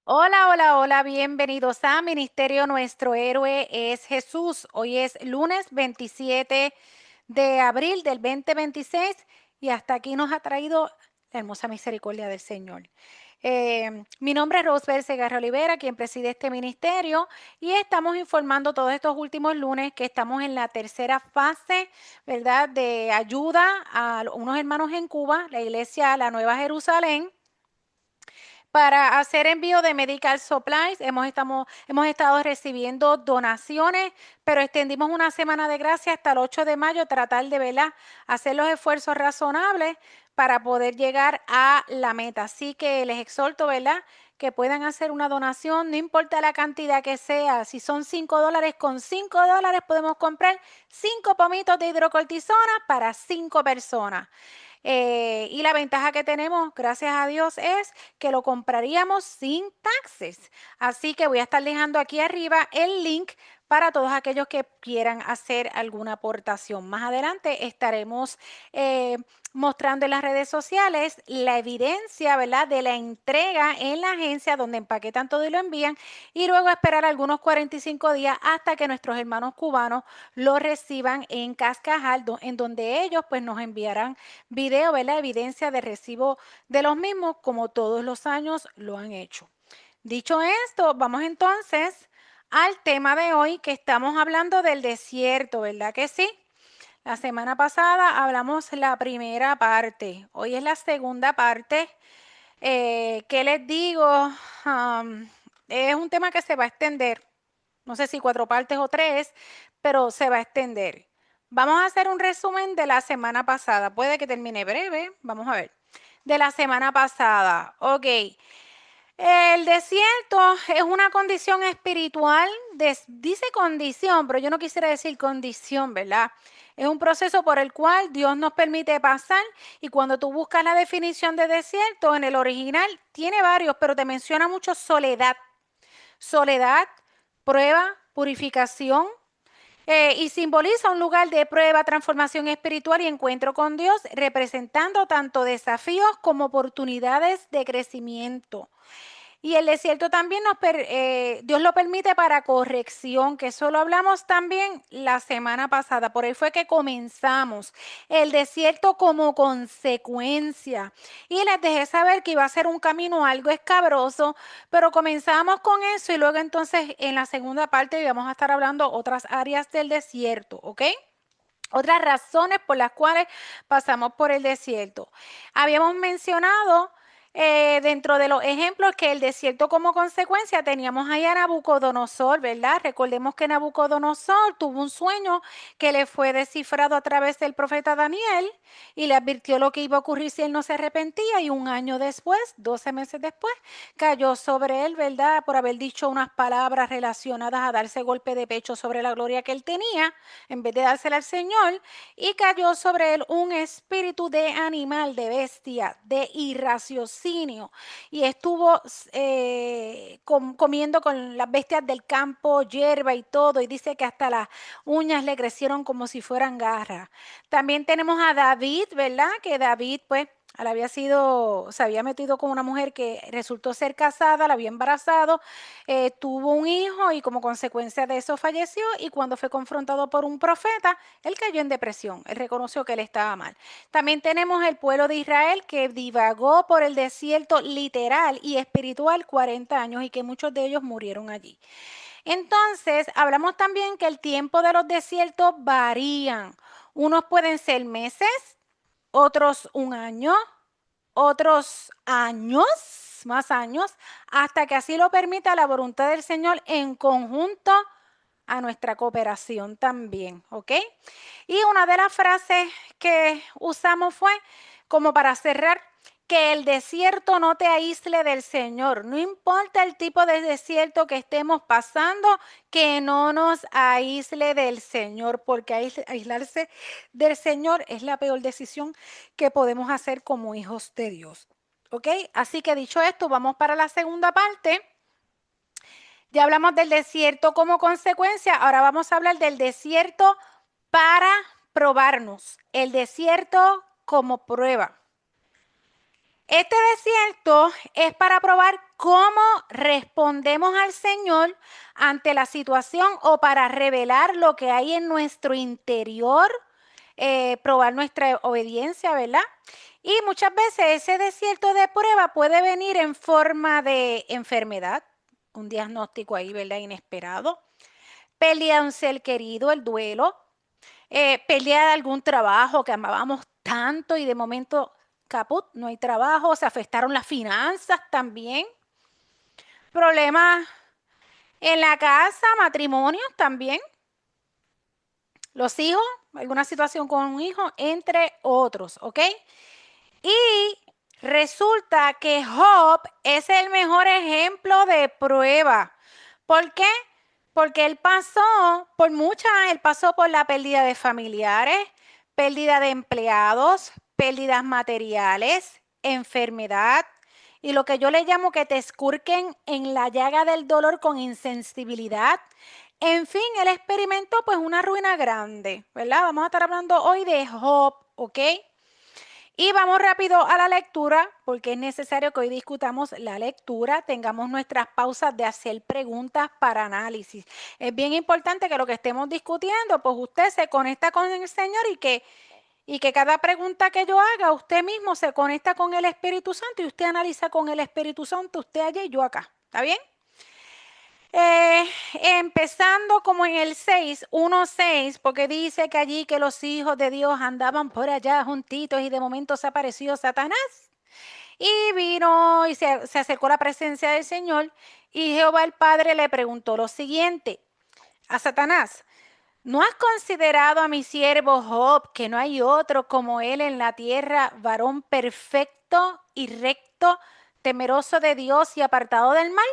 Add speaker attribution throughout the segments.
Speaker 1: Hola, hola, hola, bienvenidos a Ministerio Nuestro Héroe es Jesús. Hoy es lunes 27 de abril del 2026 y hasta aquí nos ha traído la hermosa misericordia del Señor. Mi nombre es Rosbel Segarra Olivera, quien preside este ministerio, y estamos informando todos estos últimos lunes que estamos en la tercera fase, ¿verdad?, de ayuda a unos hermanos en Cuba, la iglesia La Nueva Jerusalén, para hacer envío de medical supplies. Hemos estado recibiendo donaciones, pero extendimos una semana de gracia hasta el 8 de mayo, tratar de, ¿verdad?, hacer los esfuerzos razonables para poder llegar a la meta. Así que les exhorto, ¿verdad?, que puedan hacer una donación, no importa la cantidad que sea. Si son $5, con $5 podemos comprar 5 pomitos de hidrocortisona para 5 personas. Y la ventaja que tenemos, gracias a Dios, es que lo compraríamos sin taxes. Así que voy a estar dejando aquí arriba el link para todos aquellos que quieran hacer alguna aportación. Más adelante estaremos mostrando en las redes sociales la evidencia, ¿verdad?, de la entrega en la agencia donde empaquetan todo y lo envían, y luego esperar algunos 45 días hasta que nuestros hermanos cubanos lo reciban en Cascajal, en donde ellos pues nos enviarán video, ¿verdad?, evidencia de recibo de los mismos, como todos los años lo han hecho. Dicho esto, vamos entonces al tema de hoy, que estamos hablando del desierto, ¿verdad que sí? La semana pasada hablamos la primera parte, hoy es la segunda parte. ¿Qué les digo? Um, es un tema que se va a extender, no sé si 4 partes o 3, pero se va a extender. Vamos a hacer un resumen de la semana pasada. Puede que termine breve. Vamos a ver. De la semana pasada. Ok. El desierto es una condición espiritual. Dice condición, pero yo no quisiera decir condición, ¿verdad? Es un proceso por el cual Dios nos permite pasar, y cuando tú buscas la definición de desierto en el original, tiene varios, pero te menciona mucho soledad. Soledad, prueba, purificación, y simboliza un lugar de prueba, transformación espiritual y encuentro con Dios, representando tanto desafíos como oportunidades de crecimiento. Y el desierto también Dios lo permite para corrección, que eso lo hablamos también la semana pasada. Por ahí fue que comenzamos. El desierto como consecuencia. Y les dejé saber que iba a ser un camino algo escabroso, pero comenzamos con eso y luego entonces en la segunda parte vamos a estar hablando otras áreas del desierto, ¿ok? Otras razones por las cuales pasamos por el desierto. Habíamos mencionado dentro de los ejemplos que el desierto como consecuencia teníamos ahí a Nabucodonosor, ¿verdad? Recordemos que Nabucodonosor tuvo un sueño que le fue descifrado a través del profeta Daniel y le advirtió lo que iba a ocurrir si él no se arrepentía, y un año después, 12 meses después, cayó sobre él, ¿verdad?, por haber dicho unas palabras relacionadas a darse golpe de pecho sobre la gloria que él tenía en vez de dársela al Señor, y cayó sobre él un espíritu de animal, de bestia, de irraciocinio, y estuvo comiendo con las bestias del campo, hierba y todo, y dice que hasta las uñas le crecieron como si fueran garras. También tenemos a David, ¿verdad? Que David, pues, se había metido con una mujer que resultó ser casada, la había embarazado, tuvo un hijo y como consecuencia de eso falleció, y cuando fue confrontado por un profeta, él cayó en depresión, él reconoció que él estaba mal. También tenemos el pueblo de Israel que divagó por el desierto literal y espiritual 40 años y que muchos de ellos murieron allí. Entonces, hablamos también que el tiempo de los desiertos varían. Unos pueden ser meses, otros un año, otros años, más años, hasta que así lo permita la voluntad del Señor en conjunto a nuestra cooperación también, ¿ok? Y una de las frases que usamos fue, como para cerrar, que el desierto no te aísle del Señor. No importa el tipo de desierto que estemos pasando, que no nos aísle del Señor, porque aislarse del Señor es la peor decisión que podemos hacer como hijos de Dios. ¿Ok? Así que dicho esto, vamos para la segunda parte. Ya hablamos del desierto como consecuencia, ahora vamos a hablar del desierto para probarnos, el desierto como prueba. Este desierto es para probar cómo respondemos al Señor ante la situación o para revelar lo que hay en nuestro interior, probar nuestra obediencia, ¿verdad? Y muchas veces ese desierto de prueba puede venir en forma de enfermedad, un diagnóstico ahí, ¿verdad? Inesperado, pérdida de un ser querido, el duelo, pérdida de algún trabajo que amábamos tanto y de momento caput, no hay trabajo, se afectaron las finanzas también, problemas en la casa, matrimonios también, los hijos, alguna situación con un hijo, entre otros, ¿ok? Y resulta que Job es el mejor ejemplo de prueba. ¿Por qué? Porque él pasó por muchas, él pasó por la pérdida de familiares, pérdida de empleados, pérdidas materiales, enfermedad y lo que yo le llamo que te escurquen en la llaga del dolor con insensibilidad. En fin, él experimentó pues una ruina grande, ¿verdad? Vamos a estar hablando hoy de Job, ¿ok? Y vamos rápido a la lectura, porque es necesario que hoy discutamos la lectura, tengamos nuestras pausas de hacer preguntas para análisis. Es bien importante que lo que estemos discutiendo, pues usted se conecta con el Señor y que cada pregunta que yo haga, usted mismo se conecta con el Espíritu Santo y usted analiza con el Espíritu Santo, usted allá y yo acá. ¿Está bien? Empezando como en el 6, 1:6, porque dice que allí que los hijos de Dios andaban por allá juntitos y de momento se apareció Satanás y vino y se acercó a la presencia del Señor y Jehová el Padre le preguntó lo siguiente a Satanás: ¿no has considerado a mi siervo Job, que no hay otro como él en la tierra, varón perfecto y recto, temeroso de Dios y apartado del mal?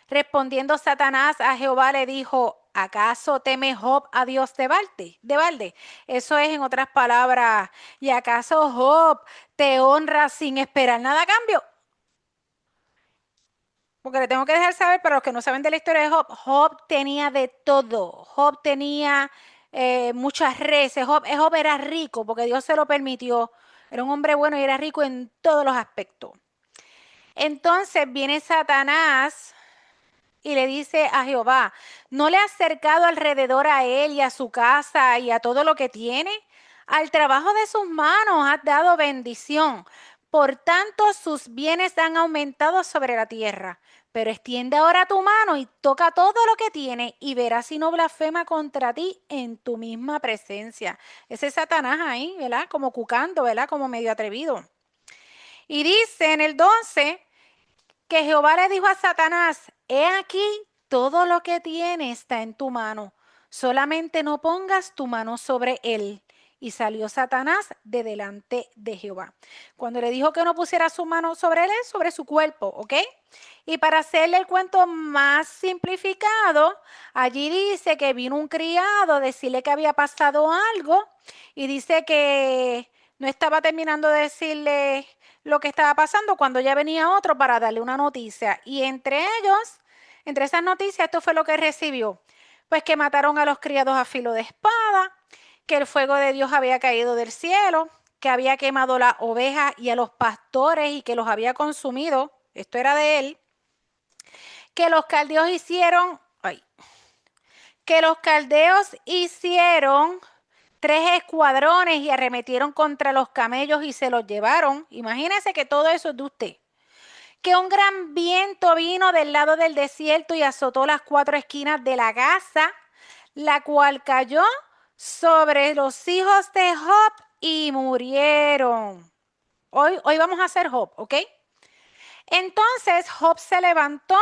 Speaker 1: Respondiendo Satanás a Jehová le dijo: ¿acaso teme Job a Dios de balde? Eso es, en otras palabras, ¿y acaso Job te honra sin esperar nada a cambio? Porque le tengo que dejar saber, para los que no saben de la historia de Job, Job tenía de todo. Job tenía muchas reses. Job era rico porque Dios se lo permitió. Era un hombre bueno y era rico en todos los aspectos. Entonces viene Satanás y le dice a Jehová: ¿no le has cercado alrededor a él y a su casa y a todo lo que tiene? Al trabajo de sus manos has dado bendición. Por tanto, sus bienes han aumentado sobre la tierra. Pero extiende ahora tu mano y toca todo lo que tiene y verás si no blasfema contra ti en tu misma presencia. Ese es Satanás ahí, ¿verdad? Como cucando, ¿verdad? Como medio atrevido. Y dice en el 12 que Jehová le dijo a Satanás: he aquí, todo lo que tiene está en tu mano, solamente no pongas tu mano sobre él. Y salió Satanás de delante de Jehová. Cuando le dijo que no pusiera su mano sobre él, sobre su cuerpo, ¿ok? Y para hacerle el cuento más simplificado, allí dice que vino un criado a decirle que había pasado algo y dice que no estaba terminando de decirle lo que estaba pasando cuando ya venía otro para darle una noticia. Y entre ellos, entre esas noticias, esto fue lo que recibió: pues que mataron a los criados a filo de espada, que el fuego de Dios había caído del cielo, que había quemado las ovejas y a los pastores y que los había consumido. Esto era de él. Que los caldeos hicieron, que los caldeos hicieron 3 escuadrones y arremetieron contra los camellos y se los llevaron. Imagínense que todo eso es de usted. Que un gran viento vino del lado del desierto y azotó las 4 esquinas de la casa, la cual cayó sobre los hijos de Job y murieron. Hoy vamos a hacer Job, ¿ok? Entonces Job se levantó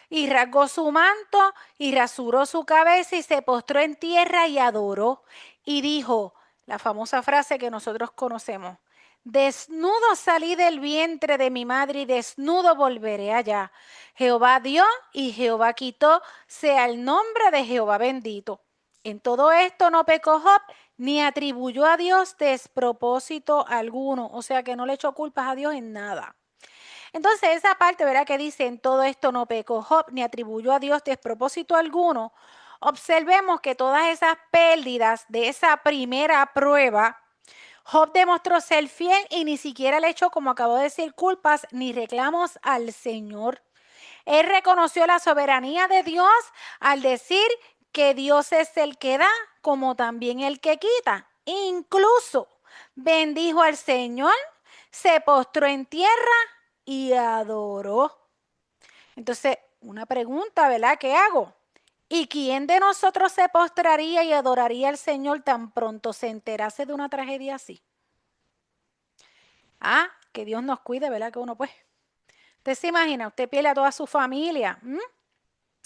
Speaker 1: y rasgó su manto y rasuró su cabeza y se postró en tierra y adoró. Y dijo la famosa frase que nosotros conocemos: desnudo salí del vientre de mi madre y desnudo volveré allá. Jehová dio y Jehová quitó, sea el nombre de Jehová bendito. En todo esto no pecó Job, ni atribuyó a Dios despropósito alguno. O sea que no le echó culpas a Dios en nada. Entonces esa parte, ¿verdad? Que dice: en todo esto no pecó Job, ni atribuyó a Dios despropósito alguno. Observemos que todas esas pérdidas de esa primera prueba, Job demostró ser fiel y ni siquiera le echó, como acabo de decir, culpas ni reclamos al Señor. Él reconoció la soberanía de Dios al decir que Dios es el que da, como también el que quita. Incluso bendijo al Señor, se postró en tierra y adoró. Entonces, una pregunta, ¿verdad? ¿Qué hago? ¿Y quién de nosotros se postraría y adoraría al Señor tan pronto se enterase de una tragedia así? Ah, que Dios nos cuide, ¿verdad? Que uno pues. Usted se imagina, usted pierde a toda su familia,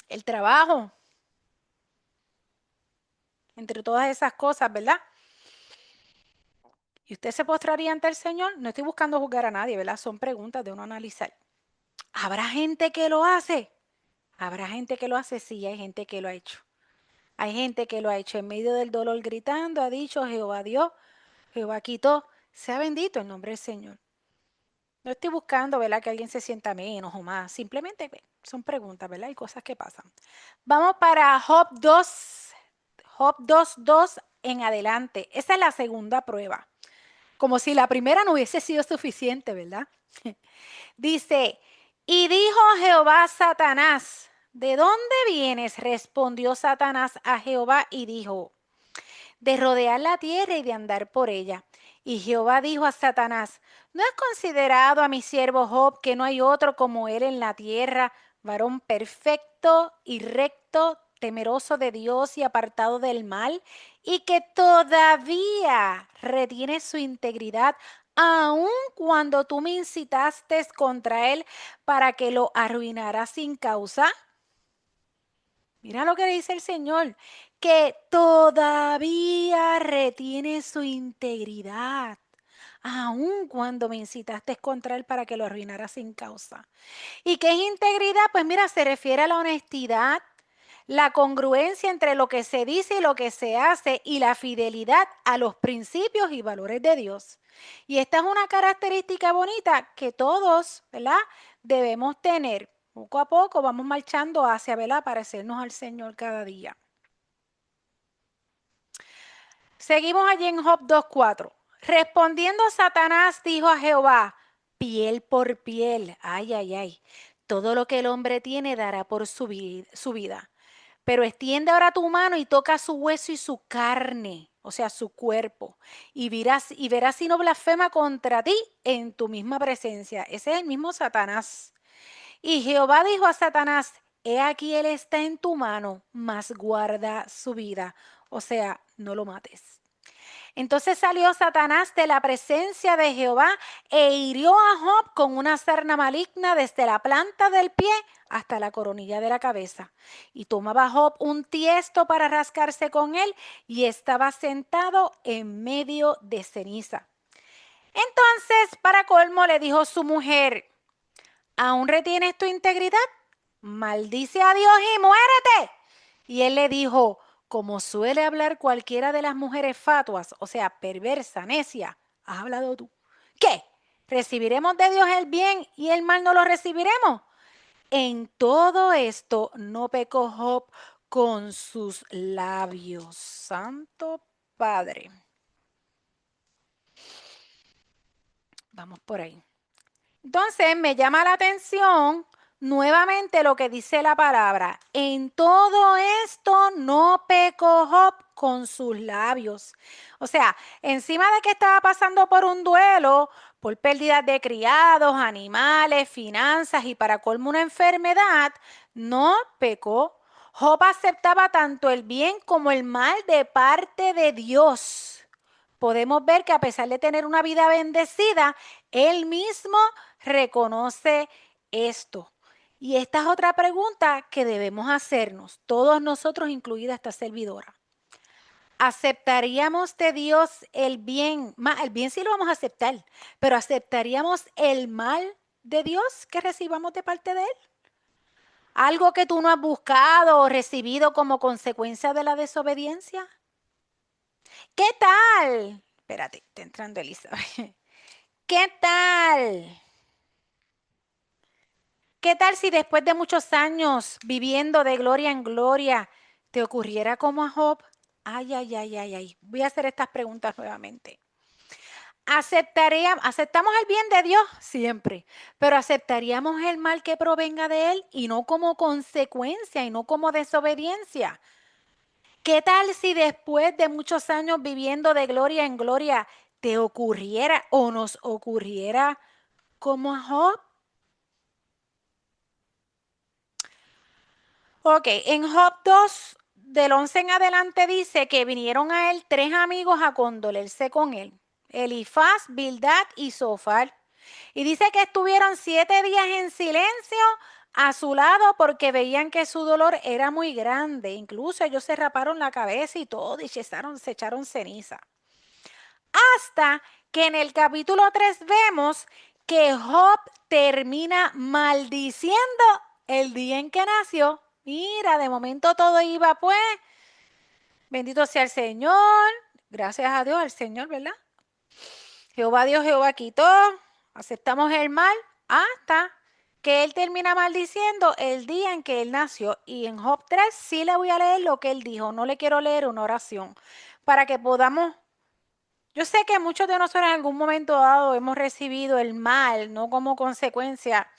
Speaker 1: el trabajo, entre todas esas cosas, ¿verdad? ¿Y usted se postraría ante el Señor? No estoy buscando juzgar a nadie, ¿verdad? Son preguntas de uno analizar. ¿Habrá gente que lo hace? ¿Habrá gente que lo hace? Sí, hay gente que lo ha hecho. Hay gente que lo ha hecho en medio del dolor gritando, ha dicho, Jehová dio, Jehová quitó. Sea bendito el nombre del Señor. No estoy buscando, ¿verdad? Que alguien se sienta menos o más. Simplemente son preguntas, ¿verdad? Y cosas que pasan. Vamos para Job 2, Job 2:2 en adelante. Esa es la segunda prueba. Como si la primera no hubiese sido suficiente, ¿verdad? Dice, y dijo Jehová a Satanás, ¿de dónde vienes? Respondió Satanás a Jehová y dijo, de rodear la tierra y de andar por ella. Y Jehová dijo a Satanás, ¿no has considerado a mi siervo Job que no hay otro como él en la tierra, varón perfecto y recto, temeroso de Dios y apartado del mal, y que todavía retiene su integridad, aun cuando tú me incitaste contra él para que lo arruinara sin causa? Mira lo que dice el Señor, que todavía retiene su integridad, aun cuando me incitaste contra él para que lo arruinara sin causa. ¿Y qué es integridad? Pues mira, se refiere a la honestidad, la congruencia entre lo que se dice y lo que se hace y la fidelidad a los principios y valores de Dios. Y esta es una característica bonita que todos, ¿verdad? Debemos tener. Poco a poco vamos marchando hacia, ¿verdad? Parecernos al Señor cada día. Seguimos allí en Job 2:4. Respondiendo Satanás dijo a Jehová, piel por piel, ay, ay, ay, todo lo que el hombre tiene dará por su vida. Pero extiende ahora tu mano y toca su hueso y su carne, o sea, su cuerpo, y verás si no blasfema contra ti en tu misma presencia. Ese es el mismo Satanás. Y Jehová dijo a Satanás, he aquí él está en tu mano, mas guarda su vida. O sea, no lo mates. Entonces salió Satanás de la presencia de Jehová e hirió a Job con una sarna maligna desde la planta del pie hasta la coronilla de la cabeza. Y tomaba Job un tiesto para rascarse con él y estaba sentado en medio de ceniza. Entonces, para colmo, le dijo su mujer, ¿aún retienes tu integridad? Maldice a Dios y muérete. Y él le dijo, como suele hablar cualquiera de las mujeres fatuas, o sea, perversa, necia, ¿has hablado tú? ¿Qué? ¿Recibiremos de Dios el bien y el mal no lo recibiremos? En todo esto no pecó Job con sus labios. Santo Padre. Vamos por ahí. Entonces me llama la atención nuevamente lo que dice la palabra. En todo esto no pecó Job con sus labios. O sea, encima de que estaba pasando por un duelo, por pérdidas de criados, animales, finanzas y para colmo una enfermedad, no pecó. Job aceptaba tanto el bien como el mal de parte de Dios. Podemos ver que a pesar de tener una vida bendecida, él mismo reconoce esto. Y esta es otra pregunta que debemos hacernos, todos nosotros, incluida esta servidora. ¿Aceptaríamos de Dios el bien? El bien sí lo vamos a aceptar, pero ¿aceptaríamos el mal de Dios que recibamos de parte de Él? ¿Algo que tú no has buscado o recibido como consecuencia de la desobediencia? ¿Qué tal? Espérate, está entrando Elizabeth. ¿Qué tal? ¿Qué tal si después de muchos años viviendo de gloria en gloria te ocurriera como a Job? Ay, ay, ay, ay, ay. Voy a hacer estas preguntas nuevamente. Aceptamos el bien de Dios siempre, pero aceptaríamos el mal que provenga de Él y no como consecuencia y no como desobediencia. ¿Qué tal si después de muchos años viviendo de gloria en gloria te ocurriera o nos ocurriera como a Job? Ok, en Job 2, del 11 en adelante dice que vinieron a él 3 amigos a condolerse con él, Elifaz, Bildad y Zofar. Y dice que estuvieron 7 días en silencio a su lado porque veían que su dolor era muy grande. Incluso ellos se raparon la cabeza y todo y se echaron ceniza. Hasta que en el capítulo 3 vemos que Job termina maldiciendo el día en que nació. Mira, de momento todo iba pues, bendito sea el Señor, gracias a Dios, al Señor, ¿verdad? Jehová Dios, Jehová quitó, aceptamos el mal hasta que él termina maldiciendo el día en que él nació. Y en Job 3 sí le voy a leer lo que él dijo, no le quiero leer una oración, para que podamos. Yo sé que muchos de nosotros en algún momento dado hemos recibido el mal, no como consecuencia,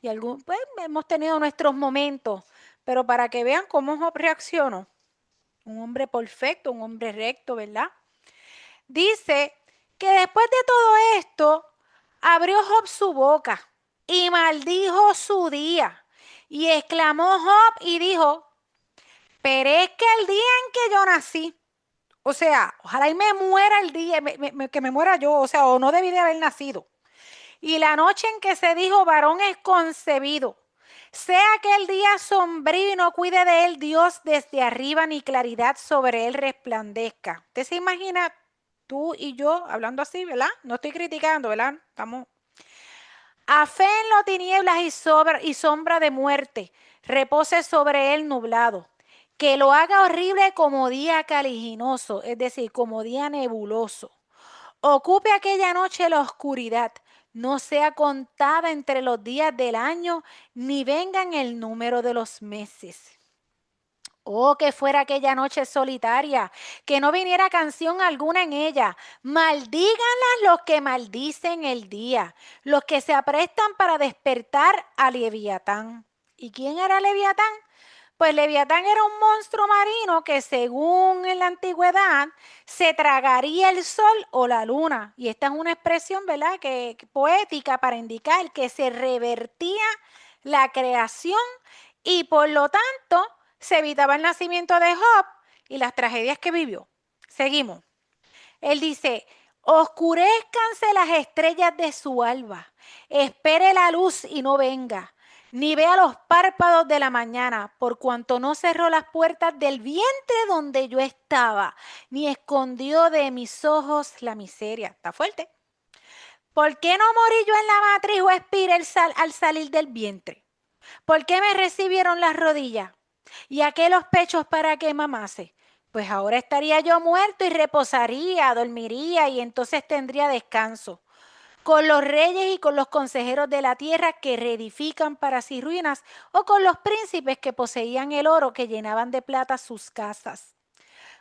Speaker 1: y pues, hemos tenido nuestros momentos, pero para que vean cómo Job reaccionó, un hombre perfecto, un hombre recto, ¿verdad? Dice que después de todo esto, abrió Job su boca y maldijo su día, y exclamó Job y dijo, perezca el día en que yo nací. O sea, ojalá y me muera el día, que me muera yo, o sea, o no debí de haber nacido. Y la noche en que se dijo varón es concebido, sea que el día sombrío y no cuide de él Dios desde arriba, ni claridad sobre él resplandezca. ¿Usted se imagina tú y yo hablando así, verdad? No estoy criticando, ¿verdad? Estamos. A fe en las tinieblas y sombra de muerte, repose sobre él nublado. Que lo haga horrible como día caliginoso, es decir, como día nebuloso. Ocupe aquella noche la oscuridad, no sea contada entre los días del año, ni venga en el número de los meses. Oh, que fuera aquella noche solitaria, que no viniera canción alguna en ella. Maldíganlas los que maldicen el día, los que se aprestan para despertar a Leviatán. ¿Y quién era Leviatán? Pues Leviatán era un monstruo marino que según en la antigüedad se tragaría el sol o la luna. Y esta es una expresión, ¿verdad?, que poética para indicar que se revertía la creación y por lo tanto se evitaba el nacimiento de Job y las tragedias que vivió. Seguimos. Él dice, oscurezcanse las estrellas de su alba, espere la luz y no venga, ni vea los párpados de la mañana, por cuanto no cerró las puertas del vientre donde yo estaba, ni escondió de mis ojos la miseria. Está fuerte. ¿Por qué no morí yo en la matriz o expiré al salir del vientre? ¿Por qué me recibieron las rodillas? ¿Y a qué los pechos para que mamase? Pues ahora estaría yo muerto y reposaría, dormiría y entonces tendría descanso. Con los reyes y con los consejeros de la tierra que reedifican para sí ruinas, o con los príncipes que poseían el oro que llenaban de plata sus casas.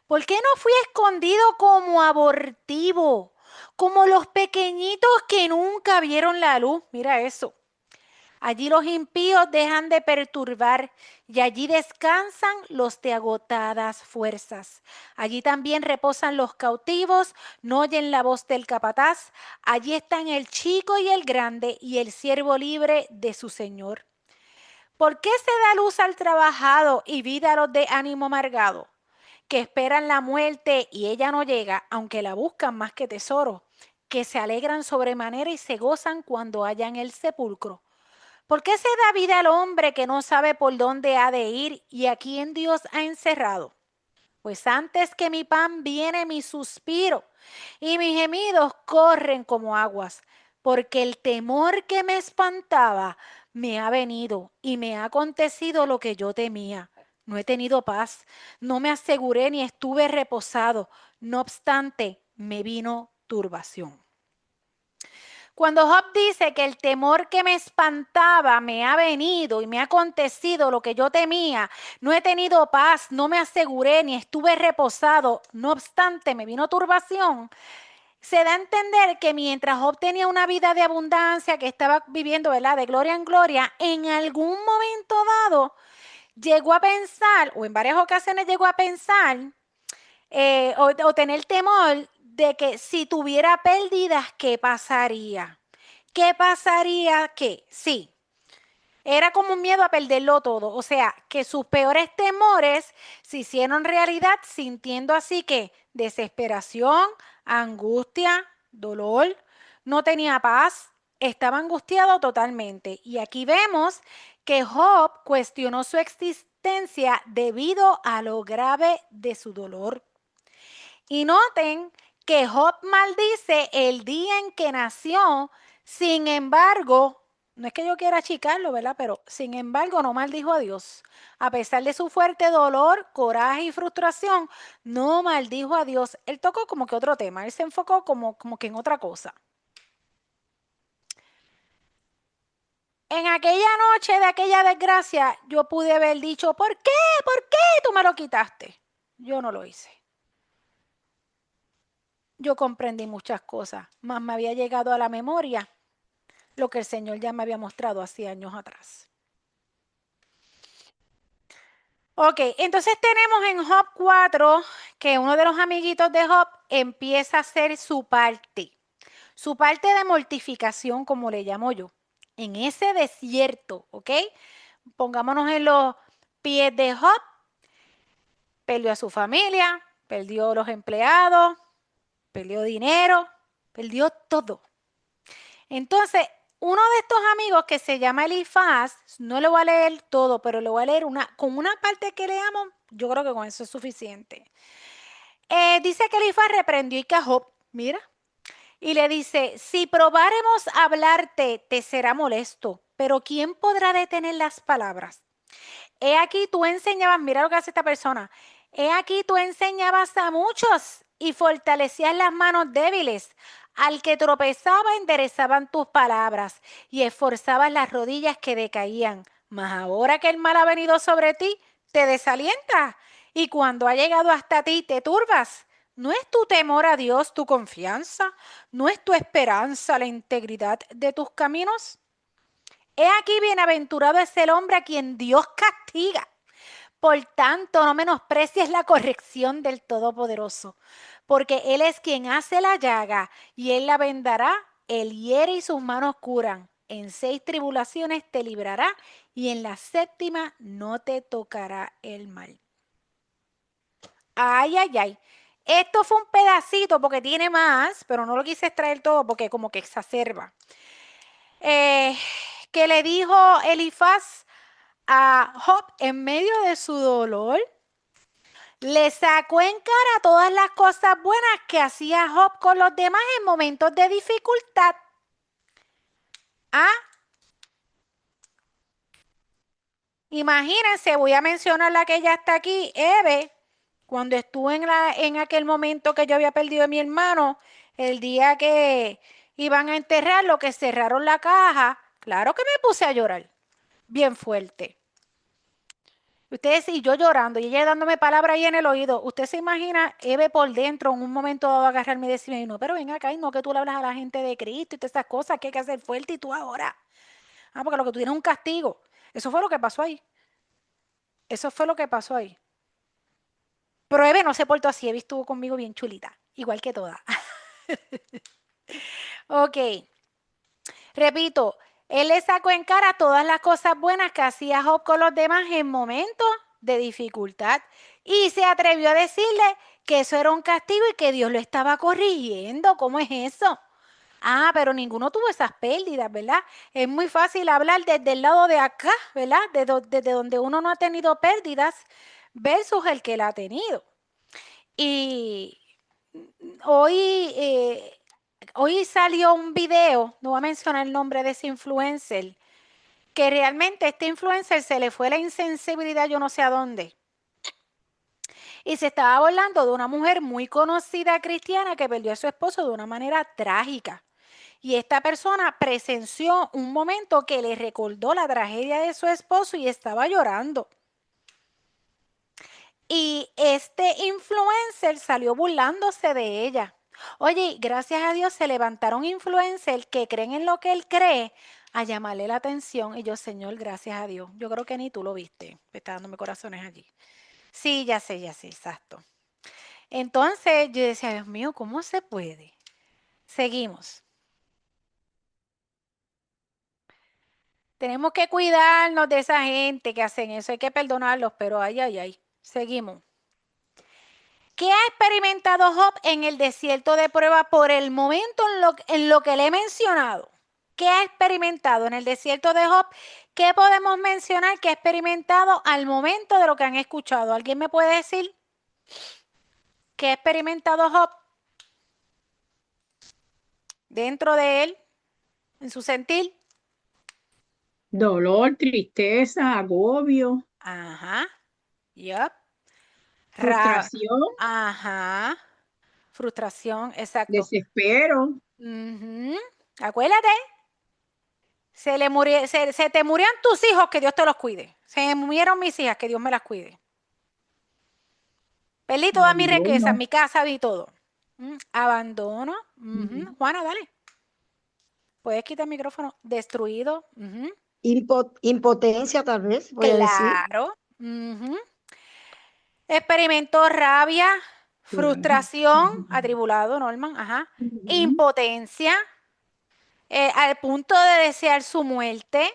Speaker 1: ¿Por qué no fui escondido como abortivo, como los pequeñitos que nunca vieron la luz? Mira eso. Allí los impíos dejan de perturbar y allí descansan los de agotadas fuerzas. Allí también reposan los cautivos, no oyen la voz del capataz. Allí están el chico y el grande y el siervo libre de su señor. ¿Por qué se da luz al trabajado y vida a los de ánimo amargado? Que esperan la muerte y ella no llega, aunque la buscan más que tesoro, que se alegran sobremanera y se gozan cuando hallan el sepulcro. ¿Por qué se da vida al hombre que no sabe por dónde ha de ir y a quién Dios ha encerrado? Pues antes que mi pan viene mi suspiro y mis gemidos corren como aguas, porque el temor que me espantaba me ha venido y me ha acontecido lo que yo temía. No he tenido paz, no me aseguré ni estuve reposado, no obstante me vino turbación. Cuando Job dice que el temor que me espantaba me ha venido y me ha acontecido lo que yo temía, no he tenido paz, no me aseguré ni estuve reposado, no obstante me vino turbación, se da a entender que mientras Job tenía una vida de abundancia, que estaba viviendo, ¿verdad?, de gloria en gloria, en algún momento dado llegó a pensar, o en varias ocasiones llegó a pensar, o tener temor de que si tuviera pérdidas, ¿qué pasaría? ¿Qué pasaría? Que sí, era como un miedo a perderlo todo. O sea, que sus peores temores se hicieron realidad sintiendo así que desesperación, angustia, dolor, no tenía paz, estaba angustiado totalmente. Y aquí vemos que Job cuestionó su existencia debido a lo grave de su dolor. Y noten que Job maldice el día en que nació, sin embargo, no es que yo quiera achicarlo, ¿verdad? Pero sin embargo no maldijo a Dios. A pesar de su fuerte dolor, coraje y frustración, no maldijo a Dios. Él tocó como que otro tema, él se enfocó como que en otra cosa. En aquella noche de aquella desgracia, yo pude haber dicho, ¿por qué? ¿Por qué tú me lo quitaste? Yo no lo hice. Yo comprendí muchas cosas, más me había llegado a la memoria lo que el Señor ya me había mostrado hace años atrás. Ok, entonces tenemos en Job 4 que uno de los amiguitos de Job empieza a hacer su parte de mortificación, como le llamo yo, en ese desierto, ¿ok? Pongámonos en los pies de Job, perdió a su familia, perdió los empleados, perdió dinero, perdió todo. Entonces, uno de estos amigos que se llama Elifaz, no le voy a leer todo, pero le voy a leer con una parte que leamos, yo creo que con eso es suficiente. Dice que Elifaz reprendió a Job, mira, y le dice, si probáremos hablarte, te será molesto, pero ¿quién podrá detener las palabras? He aquí tú enseñabas, mira lo que hace esta persona, he aquí tú enseñabas a muchos y fortalecías las manos débiles. Al que tropezaba enderezaban tus palabras y esforzabas las rodillas que decaían. Mas ahora que el mal ha venido sobre ti, te desalientas y cuando ha llegado hasta ti te turbas. ¿No es tu temor a Dios tu confianza? ¿No es tu esperanza la integridad de tus caminos? He aquí bienaventurado es el hombre a quien Dios castiga. Por tanto, no menosprecies la corrección del Todopoderoso, porque Él es quien hace la llaga y Él la vendará, Él hiere y sus manos curan. En 6 tribulaciones te librará y en la 7ª no te tocará el mal. Ay, ay, ay. Esto fue un pedacito porque tiene más, pero no lo quise extraer todo porque como que exacerba. Que le dijo Elifaz a Job en medio de su dolor, le sacó en cara todas las cosas buenas que hacía Job con los demás en momentos de dificultad. Ah, imagínense, voy a mencionar la que ya está aquí, Eve, cuando estuve en aquel momento que yo había perdido a mi hermano, el día que iban a enterrarlo, que cerraron la caja, claro que me puse a llorar, bien fuerte. Ustedes y yo llorando y ella dándome palabras ahí en el oído. Usted se imagina Eve por dentro en un momento dado agarrarme y decirme, no, pero ven acá y no que tú le hablas a la gente de Cristo y todas esas cosas que hay que hacer fuerte y tú ahora. Ah, porque lo que tú tienes es un castigo. Eso fue lo que pasó ahí. Eso fue lo que pasó ahí. Pero Eve no se portó así. Eve estuvo conmigo bien chulita, igual que toda. Ok. Repito, él le sacó en cara todas las cosas buenas que hacía Job con los demás en momentos de dificultad y se atrevió a decirle que eso era un castigo y que Dios lo estaba corrigiendo. ¿Cómo es eso? Ah, pero ninguno tuvo esas pérdidas, ¿verdad? Es muy fácil hablar desde el lado de acá, ¿verdad? Desde donde uno no ha tenido pérdidas versus el que la ha tenido. Y hoy hoy salió un video, no voy a mencionar el nombre de ese influencer, que realmente a este influencer se le fue la insensibilidad yo no sé a dónde. Y se estaba hablando de una mujer muy conocida cristiana que perdió a su esposo de una manera trágica. Y esta persona presenció un momento que le recordó la tragedia de su esposo y estaba llorando. Y este influencer salió burlándose de ella. Oye, gracias a Dios se levantaron influencers que creen en lo que él cree a llamarle la atención. Y yo, Señor, gracias a Dios. Yo creo que ni tú lo viste. Me está dándome corazones allí. Sí, ya sé, exacto. Entonces yo decía, Dios mío, ¿cómo se puede? Seguimos. Tenemos que cuidarnos de esa gente que hacen eso. Hay que perdonarlos, pero ay. Seguimos. ¿Qué ha experimentado Job en el desierto de prueba por el momento en lo que le he mencionado? ¿Qué ha experimentado en el desierto de Job? ¿Qué podemos mencionar que ha experimentado al momento de lo que han escuchado? ¿Alguien me puede decir qué ha experimentado Job dentro de él, en su sentir?
Speaker 2: Dolor, tristeza, agobio,
Speaker 1: Ajá, yup,
Speaker 2: frustración,
Speaker 1: ajá, frustración, exacto.
Speaker 2: desespero.
Speaker 1: Ujú. Acuérdate, se te murieron tus hijos, que Dios te los cuide. Se me murieron mis hijas, que Dios me las cuide. Perdí toda mi riqueza,
Speaker 2: Abandono.
Speaker 1: mi casa y todo. Abandono.
Speaker 2: Ujú.
Speaker 1: Juana, dale. Puedes quitar el micrófono. Destruido.
Speaker 3: Impotencia, tal vez, voy a decir.
Speaker 1: Claro. Experimentó rabia,
Speaker 2: Claro.
Speaker 1: frustración,
Speaker 2: Ujú.
Speaker 1: atribulado, Norman, ajá.
Speaker 2: Ujú.
Speaker 1: Impotencia, al punto de desear su muerte.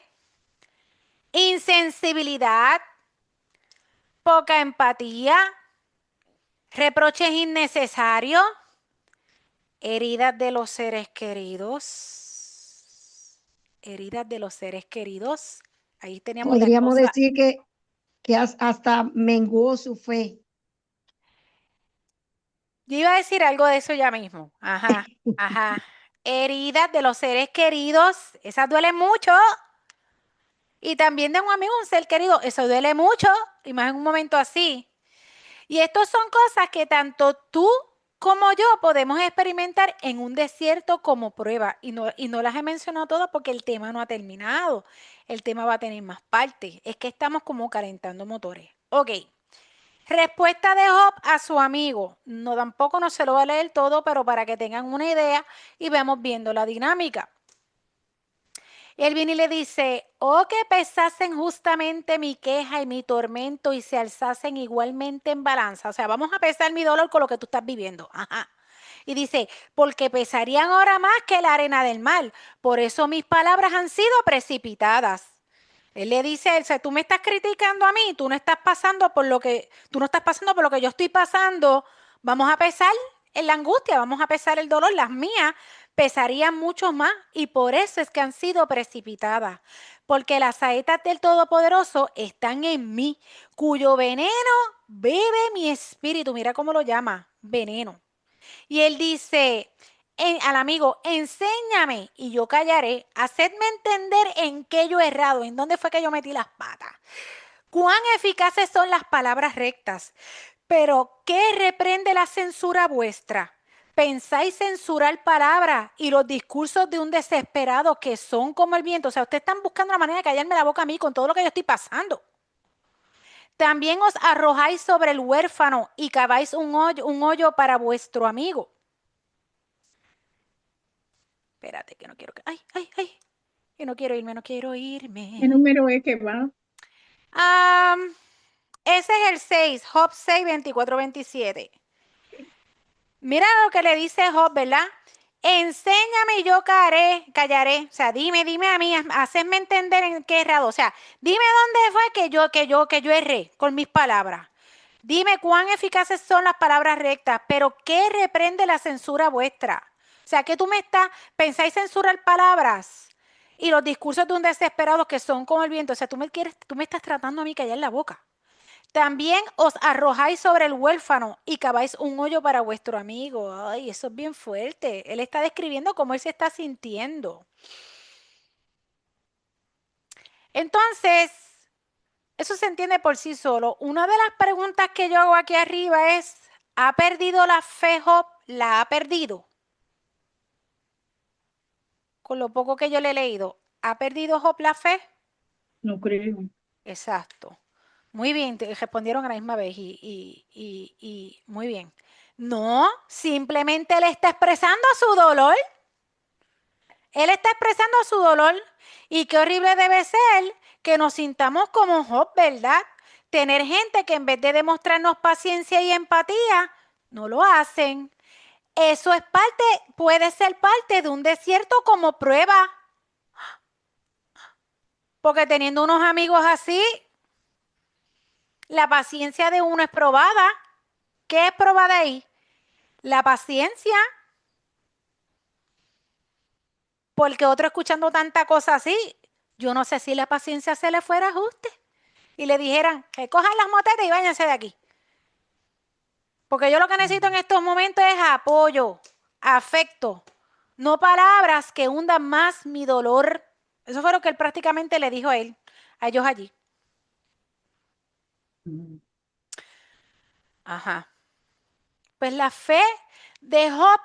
Speaker 1: Insensibilidad, poca empatía, reproches innecesarios, heridas de los seres queridos, heridas de los seres queridos. Ahí teníamos la
Speaker 3: Podríamos
Speaker 1: esposa.
Speaker 3: decir que hasta menguó su fe.
Speaker 1: Yo iba a decir algo de eso ya mismo. Ajá. Heridas de los seres queridos, esas duelen mucho. Y también de un amigo, un ser querido, eso duele mucho, y más en un momento así. Y estas son cosas que tanto tú como yo podemos experimentar en un desierto como prueba. Y no las he mencionado todas porque el tema no ha terminado. El tema va a tener más partes. Es que estamos como calentando motores. Ok. Respuesta de Job a su amigo. No, tampoco no se lo voy a leer todo, pero para que tengan una idea y veamos viendo la dinámica. Él viene y le dice, oh que pesasen justamente mi queja y mi tormento y se alzasen igualmente en balanza. O sea, vamos a pesar mi dolor con lo que tú estás viviendo. Ajá. Y dice, porque pesarían ahora más que la arena del mar. Por eso mis palabras han sido precipitadas. Él le dice, o sea, tú me estás criticando a mí, tú no estás pasando por lo que yo estoy pasando. Vamos a pesar en la angustia, vamos a pesar el dolor, las mías pesarían mucho más y por eso es que han sido precipitadas, porque las saetas del Todopoderoso están en mí, cuyo veneno bebe mi espíritu. Mira cómo lo llama, veneno. Y él dice al amigo, enséñame y yo callaré, hacedme entender en qué yo he errado, en dónde fue que yo metí las patas. Cuán eficaces son las palabras rectas, pero ¿qué reprende la censura vuestra? Pensáis censurar palabras y los discursos de un desesperado que son como el viento. O sea, ustedes están buscando la manera de callarme la boca a mí con todo lo que yo estoy pasando. También os arrojáis sobre el huérfano y caváis un hoyo para vuestro amigo. Espérate, que no quiero que. Ay. Que no quiero irme, no quiero
Speaker 2: ¿Qué
Speaker 1: irme.
Speaker 2: número es que va?
Speaker 1: Ah, ese es el 6, Job 6, 24, 27. Mira lo que le dice Job, ¿verdad? Enséñame y yo callaré. O sea, dime a mí, hacedme entender en qué he errado. O sea, dime dónde fue que yo erré con mis palabras. Dime cuán eficaces son las palabras rectas, pero ¿qué reprende la censura vuestra? O sea, que tú pensáis censurar palabras y los discursos de un desesperado que son como el viento. O sea, tú me estás tratando a mí callar la boca. También os arrojáis sobre el huérfano y caváis un hoyo para vuestro amigo. Ay, eso es bien fuerte. Él está describiendo cómo él se está sintiendo. Entonces, eso se entiende por sí solo. Una de las preguntas que yo hago aquí arriba es, ¿ha perdido la fe Job? ¿La ha perdido? Con lo poco que yo le he leído, ¿ha perdido Job la fe?
Speaker 2: No creo.
Speaker 1: Exacto. Muy bien, respondieron a la misma vez y muy bien. No, simplemente él está expresando su dolor. Él está expresando su dolor. Y qué horrible debe ser que nos sintamos como Job, ¿verdad? Tener gente que en vez de demostrarnos paciencia y empatía, no lo hacen. Eso es parte, puede ser parte de un desierto como prueba. Porque teniendo unos amigos así, la paciencia de uno es probada. ¿Qué es probada ahí? La paciencia. Porque otro escuchando tanta cosa así, yo no sé si la paciencia se le fuera ajuste. Y le dijeran que cojan las motetas y váyanse de aquí. Porque yo lo que necesito en estos momentos es apoyo, afecto, no palabras que hundan más mi dolor. Eso fue lo que él prácticamente le dijo a ellos allí. Ajá. Pues la fe de Job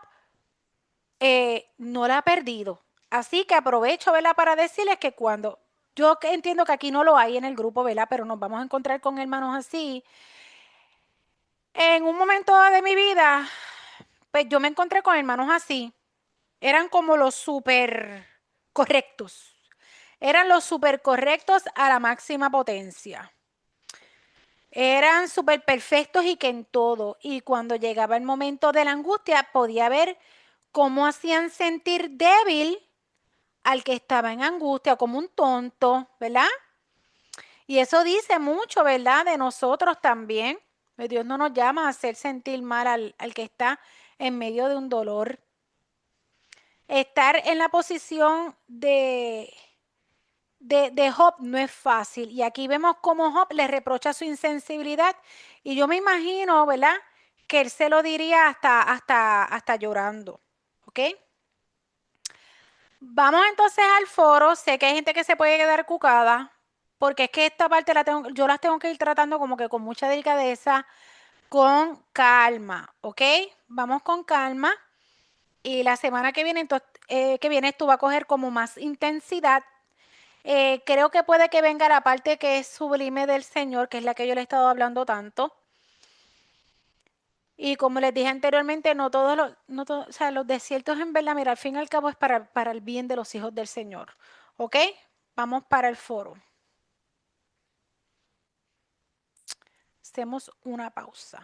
Speaker 1: no la ha perdido. Así que aprovecho, ¿verdad?, para decirles que cuando, yo entiendo que aquí no lo hay en el grupo, ¿verdad?, pero nos vamos a encontrar con hermanos así. En un momento de mi vida, pues yo me encontré con hermanos así. Eran como los súper correctos. Eran los súper correctos a la máxima potencia. Eran súper perfectos y que en todo. Y cuando llegaba el momento de la angustia, podía ver cómo hacían sentir débil al que estaba en angustia, como un tonto, ¿verdad? Y eso dice mucho, ¿verdad?, de nosotros también. Dios no nos llama a hacer sentir mal al que está en medio de un dolor. Estar en la posición de Job no es fácil. Y aquí vemos cómo Job le reprocha su insensibilidad. Y yo me imagino, ¿verdad?, que él se lo diría hasta llorando. ¿Ok? Vamos entonces al foro. Sé que hay gente que se puede quedar cucada, porque es que esta parte yo las tengo que ir tratando como que con mucha delicadeza, con calma, ¿ok? Vamos con calma. Y la semana que viene, esto va a coger como más intensidad. Creo que puede que venga la parte que es sublime del Señor, que es la que yo le he estado hablando tanto. Y como les dije anteriormente, no todos o sea, los desiertos en verdad, mira, al fin y al cabo es para el bien de los hijos del Señor. ¿Ok? Vamos para el foro. Hacemos una pausa.